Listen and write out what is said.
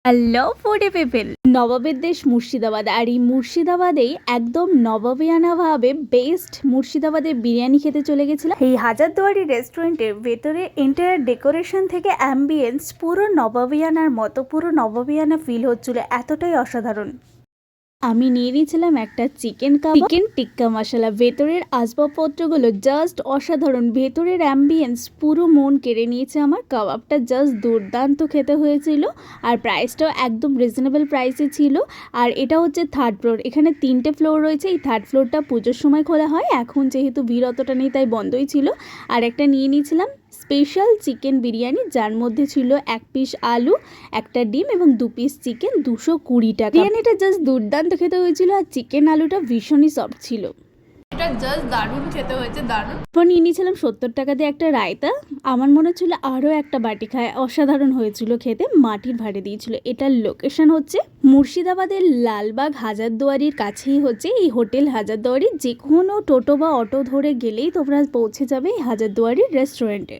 Hello foodie people, নবাবের দেশ মুর্শিদাবাদ। আর এই মুর্শিদাবাদেই একদম নবাবিয়ানাভাবে বেস্ট মুর্শিদাবাদের বিরিয়ানি খেতে চলে গেছিলাম। এই হাজারদুয়ারি রেস্টুরেন্টের ভেতরে এন্টায়ার ডেকোরেশন থেকে অ্যাম্বিয়েন্স পুরো নবাবিয়ানার মতো, পুরো নবাবিয়ানা ফিল হচ্ছিল, এতটাই অসাধারণ। আমি নিয়ে নিয়েছিলাম একটা চিকেন টিক্কা মশলা। ভেতরের আসবাবপত্রগুলো জাস্ট অসাধারণ, ভেতরের অ্যাম্বিয়েন্স পুরো মন কেড়ে নিয়েছে আমার। কাবাবটা জাস্ট দুর্দান্ত খেতে হয়েছিল, আর প্রাইসটাও একদম রিজনেবল প্রাইসে ছিল। আর এটা হচ্ছে থার্ড ফ্লোর, এখানে 3টে ফ্লোর রয়েছে। এই থার্ড ফ্লোরটা পুজোর সময় খোলা হয়, এখন যেহেতু ভিড় অতটা নেই তাই বন্ধই ছিল। আর একটা নিয়ে নিয়েছিলাম স্পেশাল চিকেন বিরিয়ানি, যার মধ্যে ছিল 1 পিস আলু, একটা ডিম এবং 2 পিস চিকেন, 220 টাকা। বিরিয়ানিটা জাস্ট দুর্দান্ত খেতে হয়েছিল, আর চিকেন আলুটা ভীষণই সফট ছিল। এটা জাস্ট দারুণ খেতে হয়েছে, দারুণ। তারপর নিয়ে নিয়েছিলাম 70 টাকা দিয়ে একটা রায়তা। আমার মনে হচ্ছিল আরও একটা বাটি খায়, অসাধারণ হয়েছিল খেতে। মাটির ভাড়ে দিয়েছিল। এটার লোকেশন হচ্ছে মুর্শিদাবাদের লালবাগ হাজারদুয়ারির কাছেই হচ্ছে এই হোটেল হাজারদুয়ারি। যে কোনো টোটো বা অটো ধরে গেলেই তোমরা পৌঁছে যাবে এই হাজারদুয়ারির রেস্টুরেন্টে।